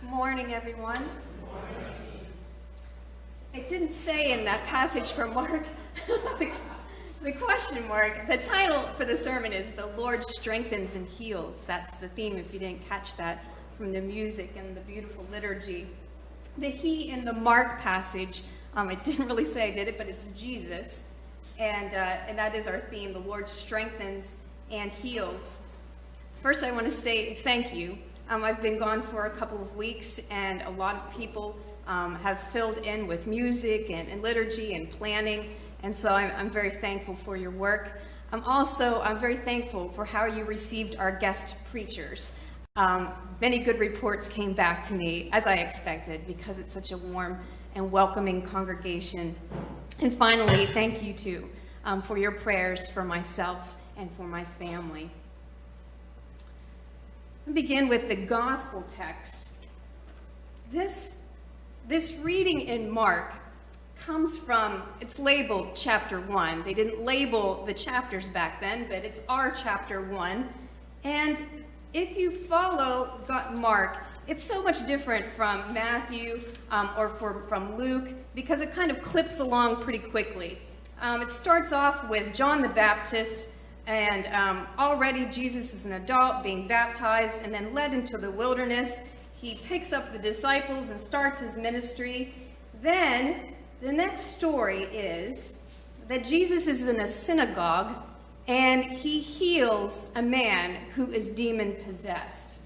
morning, everyone. It didn't say in that passage from Mark, the question mark, the title for the sermon is "The Lord Strengthens and Heals." That's the theme, if you didn't catch that from the music and the beautiful liturgy. The he in the Mark passage, it didn't really say, did it, but it's Jesus. And that is our theme, the Lord strengthens and heals. First, I want to say thank you. I've been gone for a couple of weeks, and a lot of people have filled in with music and liturgy and planning, and so I'm very thankful for your work. I'm very thankful for how you received our guest preachers. Many good reports came back to me, as I expected, because it's such a warm and welcoming congregation. And finally, thank you too for your prayers for myself and for my family. I'll begin with the gospel text. This reading in Mark comes from, it's labeled chapter 1. They didn't label the chapters back then, but it's our chapter 1. And if you follow Mark, it's so much different from Matthew or from Luke, because it kind of clips along pretty quickly. It starts off with John the Baptist, and already Jesus is an adult being baptized and then led into the wilderness. He picks up the disciples and starts his ministry. Then the next story is that Jesus is in a synagogue and he heals a man who is demon possessed.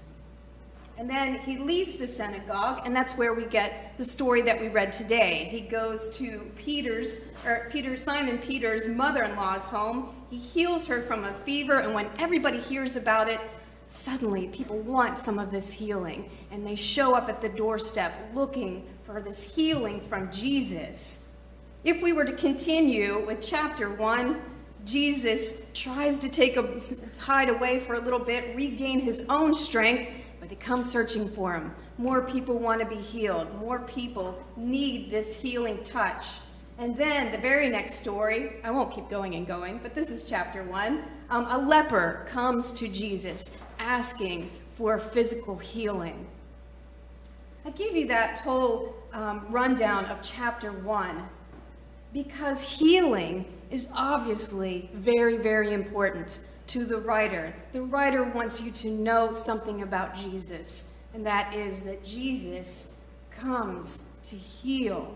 And then he leaves the synagogue, and that's where we get the story that we read today. He goes to Simon Peter's mother-in-law's home. He heals her from a fever, and when everybody hears about it, suddenly people want some of this healing, and they show up at the doorstep looking for this healing from Jesus. If we were to continue with chapter 1, Jesus tries to hide away for a little bit, regain his own strength, but they come searching for him. More people want to be healed. More people need this healing touch. And then the very next story, I won't keep going and going, but this is chapter 1. A leper comes to Jesus asking for physical healing. I gave you that whole rundown of chapter 1 because healing is obviously very, very important to the writer. The writer wants you to know something about Jesus, and that is that Jesus comes to heal.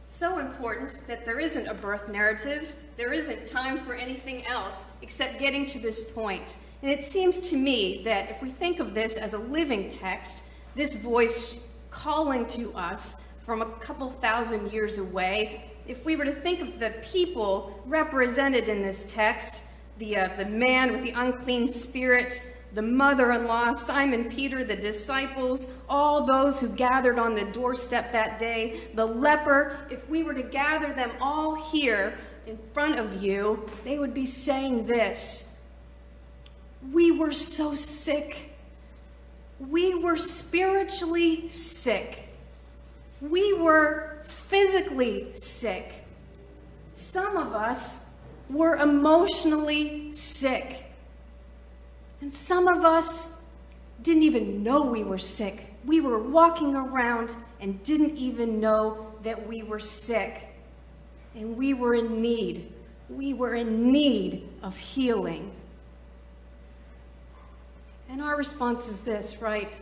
So important that there isn't a birth narrative. There isn't time for anything else except getting to this point. And it seems to me that if we think of this as a living text, this voice calling to us from a couple thousand years away, if we were to think of the people represented in this text, the man with the unclean spirit, the mother-in-law, Simon Peter, the disciples, all those who gathered on the doorstep that day, the leper, if we were to gather them all here in front of you, they would be saying this: we were so sick. We were spiritually sick. We were physically sick. Some of us were emotionally sick. And some of us didn't even know we were sick. We were walking around and didn't even know that we were sick. And we were in need. We were in need of healing. And our response is this, right?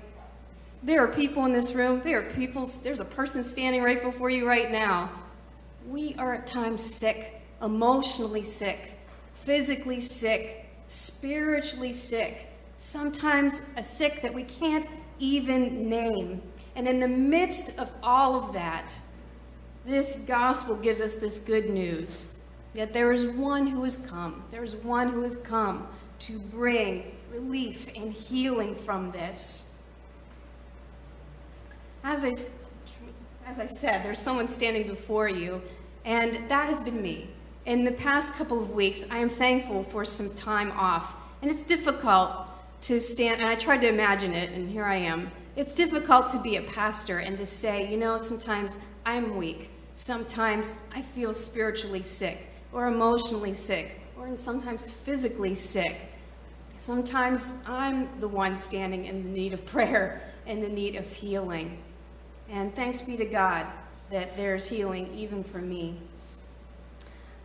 There are people in this room, there's a person standing right before you right now. We are at times sick, emotionally sick, physically sick, spiritually sick, sometimes a sick that we can't even name. And in the midst of all of that, this gospel gives us this good news, that there is one who has come. There is one who has come to bring relief and healing from this. As I said, there's someone standing before you, and that has been me. In the past couple of weeks, I am thankful for some time off, and it's difficult to stand, and I tried to imagine it, and here I am. It's difficult to be a pastor and to say, sometimes I'm weak. Sometimes I feel spiritually sick, or emotionally sick, or sometimes physically sick. Sometimes I'm the one standing in the need of prayer and the need of healing. And thanks be to God that there's healing even for me.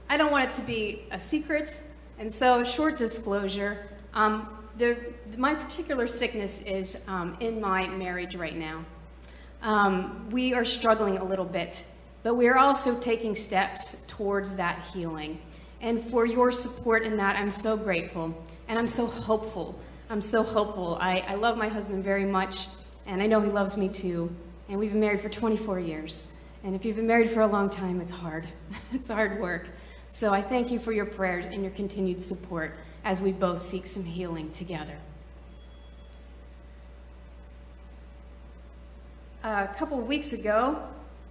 I don't want it to be a secret, and so short disclosure, my particular sickness is in my marriage right now. We are struggling a little bit, but we are also taking steps towards that healing. And for your support in that, I'm so grateful, and I'm so hopeful. I love my husband very much, and I know he loves me too. And we've been married for 24 years. And if you've been married for a long time, it's hard. It's hard work. So I thank you for your prayers and your continued support as we both seek some healing together. A couple of weeks ago,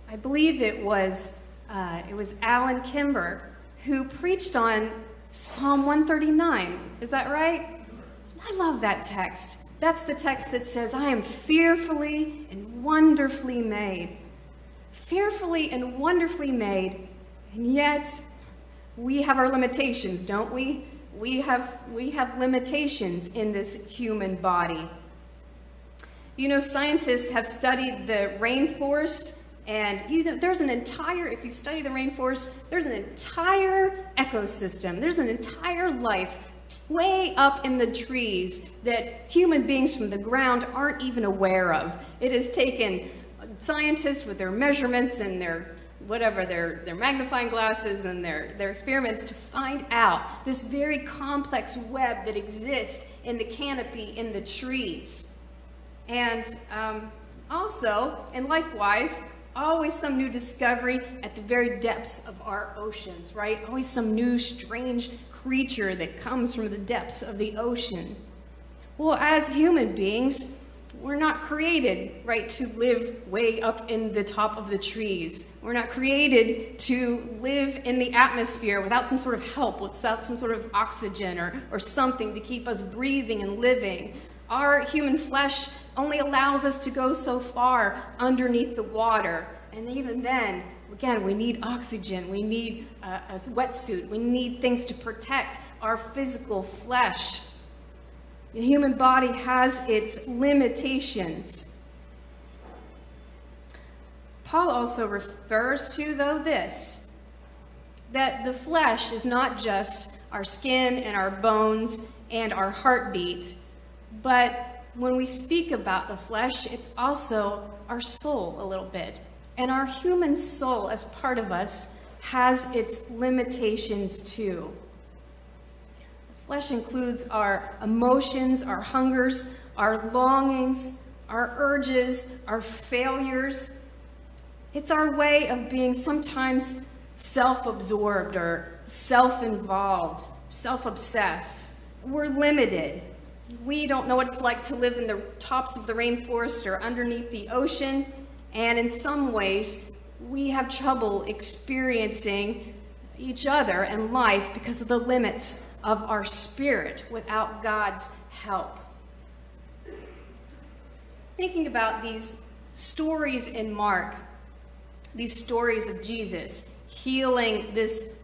I believe it was Alan Kimber who preached on Psalm 139. Is that right? I love that text. That's the text that says, I am fearfully and wonderfully made. Fearfully and wonderfully made, and yet we have our limitations, don't we? We have limitations in this human body. You know, scientists have studied the rainforest, and there's an entire, if you study the rainforest, there's an entire ecosystem, there's an entire life way up in the trees that human beings from the ground aren't even aware of. It has taken scientists with their measurements and their magnifying glasses and their experiments to find out this very complex web that exists in the canopy in the trees. And also, and likewise, always some new discovery at the very depths of our oceans, right? Always some new strange creature that comes from the depths of the ocean. Well, as human beings, we're not created, right, to live way up in the top of the trees. We're not created to live in the atmosphere without some sort of help, without some sort of oxygen or something to keep us breathing and living. Our human flesh only allows us to go so far underneath the water. And even then, again, we need oxygen, we need a wetsuit, we need things to protect our physical flesh. The human body has its limitations. Paul also refers to, though, this, that the flesh is not just our skin and our bones and our heartbeat, but when we speak about the flesh, it's also our soul a little bit. And our human soul, as part of us, has its limitations too. Flesh includes our emotions, our hungers, our longings, our urges, our failures. It's our way of being sometimes self-absorbed or self-involved, self-obsessed. We're limited. We don't know what it's like to live in the tops of the rainforest or underneath the ocean, and in some ways, we have trouble experiencing each other and life because of the limits of our spirit without God's help. Thinking about these stories in Mark, these stories of Jesus healing this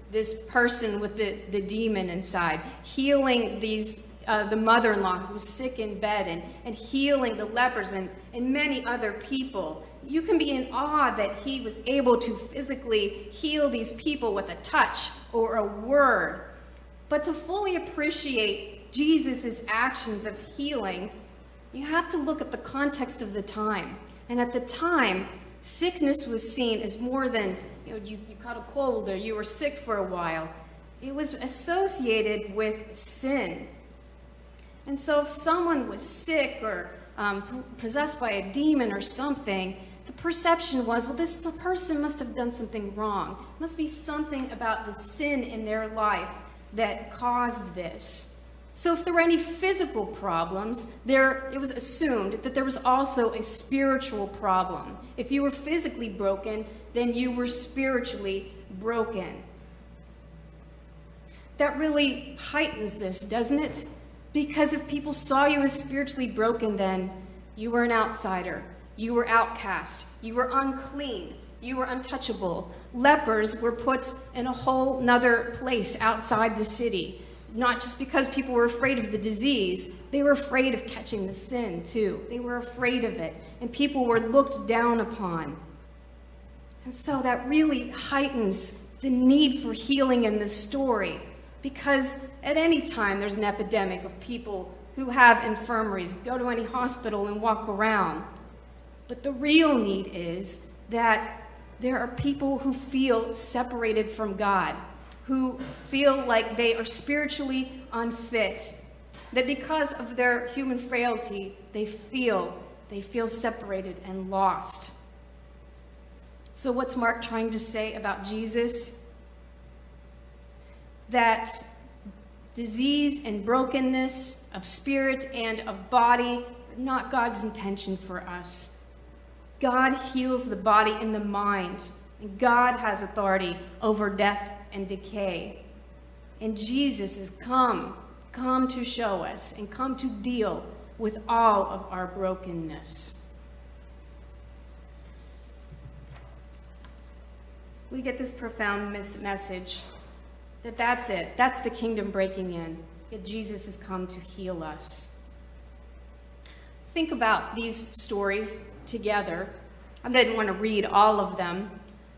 person with the demon inside, healing the mother-in-law who was sick in bed, and healing the lepers and many other people. You can be in awe that he was able to physically heal these people with a touch or a word. But to fully appreciate Jesus' actions of healing, you have to look at the context of the time. And at the time, sickness was seen as more than, you caught a cold or you were sick for a while. It was associated with sin. And so if someone was sick or possessed by a demon or something, the perception was, well, this person must have done something wrong. It must be something about the sin in their life that caused this. So if there were any physical problems, it was assumed that there was also a spiritual problem. If you were physically broken, then you were spiritually broken. That really heightens this, doesn't it? Because if people saw you as spiritually broken, then you were an outsider. You were outcast. You were unclean. You were untouchable. Lepers were put in a whole nother place outside the city. not just because people were afraid of the disease, they were afraid of catching the sin too. They were afraid of it, and people were looked down upon. And so that really heightens the need for healing in this story, because at any time there's an epidemic of people who have infirmaries. Go to any hospital and walk around. But the real need is that there are people who feel separated from God, who feel like they are spiritually unfit, that because of their human frailty, they feel separated and lost. So what's Mark trying to say about Jesus? That disease and brokenness of spirit and of body are not God's intention for us. God heals the body and the mind, and God has authority over death and decay. And Jesus has come to show us and come to deal with all of our brokenness. We get this profound message that that's it. That's the kingdom breaking in, that Jesus has come to heal us. Think about these stories together. I didn't want to read all of them,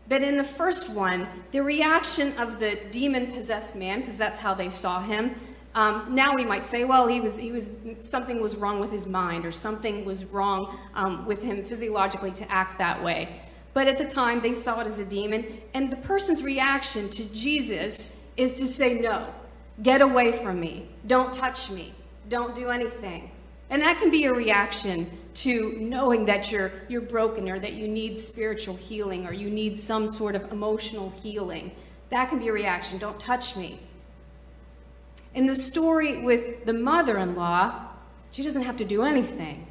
but in the first one, the reaction of the demon-possessed man, because that's how they saw him. Now we might say, well, something was wrong with his mind, or something was wrong with him physiologically to act that way. But at the time, they saw it as a demon, and the person's reaction to Jesus is to say, no, get away from me, don't touch me, don't do anything. And that can be a reaction to knowing that you're broken, or that you need spiritual healing, or you need some sort of emotional healing. That can be a reaction, don't touch me. In the story with the mother-in-law, she doesn't have to do anything.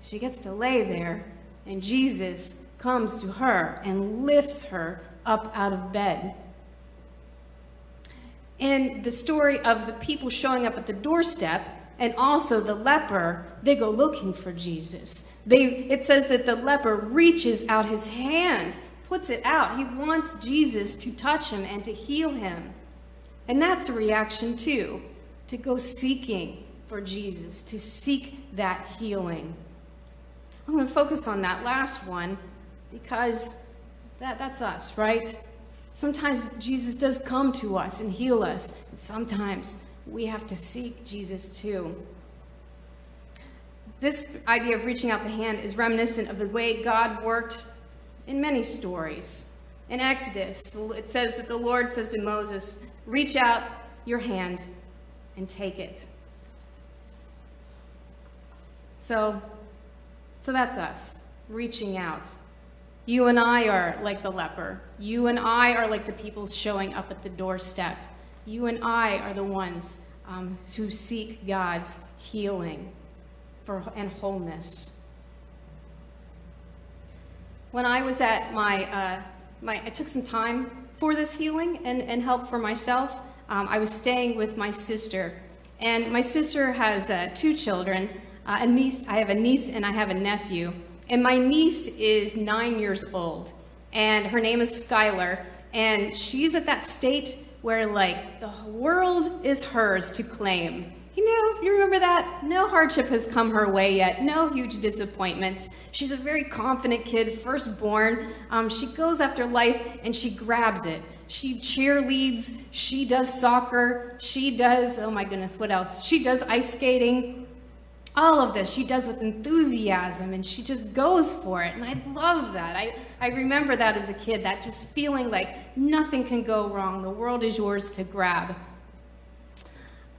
She gets to lay there, and Jesus comes to her and lifts her up out of bed. In the story of the people showing up at the doorstep, and also the leper, they go looking for Jesus. It says that the leper reaches out his hand, puts it out. He wants Jesus to touch him and to heal him. And that's a reaction too, to go seeking for Jesus, to seek that healing. I'm going to focus on that last one because that's us, right? Sometimes Jesus does come to us and heal us, and sometimes we have to seek Jesus too. This idea of reaching out the hand is reminiscent of the way God worked in many stories. In Exodus, it says that the Lord says to Moses, reach out your hand and take it. So that's us, reaching out. You and I are like the leper. You and I are like the people showing up at the doorstep. You and I are the ones who seek God's healing and wholeness. When I was at I took some time for this healing and help for myself. I was staying with my sister, and my sister has 2 children, a niece. I have a niece and I have a nephew, and my niece is 9 years old, and her name is Skylar, and she's at that state where like the world is hers to claim. You remember that? No hardship has come her way yet, no huge disappointments. She's a very confident kid, firstborn. She goes after life and she grabs it. She cheerleads, she does soccer, she does, oh my goodness, what else? She does ice skating. All of this she does with enthusiasm, and she just goes for it. And I love that. I remember that as a kid, that just feeling like nothing can go wrong. The world is yours to grab.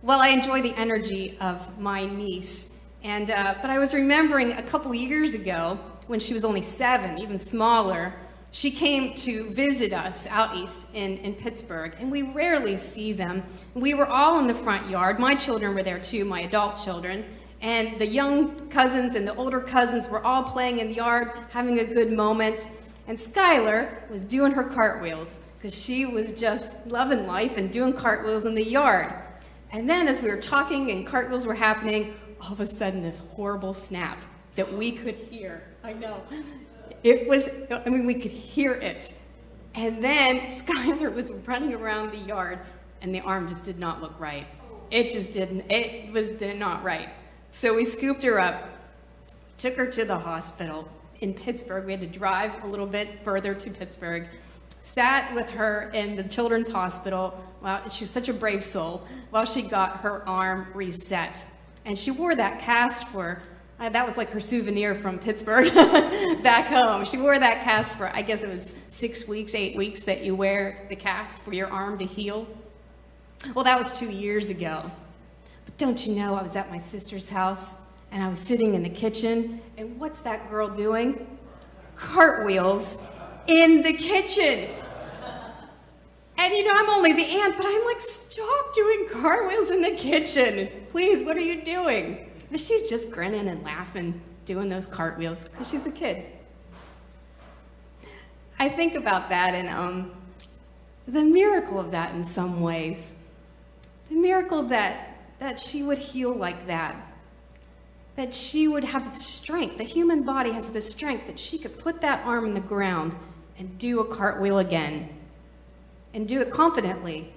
Well, I enjoy the energy of my niece. But I was remembering a couple years ago when she was only 7, even smaller, she came to visit us out east in Pittsburgh, and we rarely see them. We were all in the front yard. My children were there too, my adult children. And the young cousins and the older cousins were all playing in the yard, having a good moment. And Skylar was doing her cartwheels because she was just loving life and doing cartwheels in the yard. And then as we were talking and cartwheels were happening, all of a sudden this horrible snap that we could hear. I know. We could hear it. And then Skylar was running around the yard and the arm just did not look right. did not right. So we scooped her up, took her to the hospital in Pittsburgh. We had to drive a little bit further to Pittsburgh, sat with her in the children's hospital. Wow, she was such a brave soul, while she got her arm reset. And she wore that cast for, that was like her souvenir from Pittsburgh back home. She wore that cast for, I guess it was 6 weeks, 8 weeks that you wear the cast for your arm to heal. Well, that was 2 years ago. But don't you know, I was at my sister's house, and I was sitting in the kitchen, and what's that girl doing? Cartwheels in the kitchen. And you know, I'm only the aunt, but I'm like, stop doing cartwheels in the kitchen. Please, what are you doing? And she's just grinning and laughing, doing those cartwheels, because she's a kid. I think about that and the miracle of that in some ways. The miracle that she would heal like that. That she would have the strength, the human body has the strength that she could put that arm in the ground and do a cartwheel again. And do it confidently.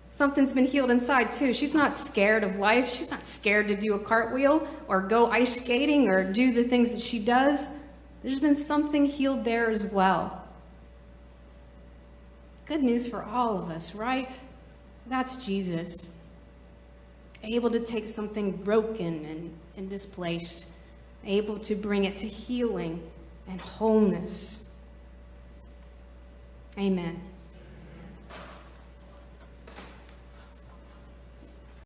Something's been healed inside too. She's not scared of life. She's not scared to do a cartwheel or go ice skating or do the things that she does. There's been something healed there as well. Good news for all of us, right? That's Jesus. Able to take something broken and displaced, able to bring it to healing and wholeness. Amen.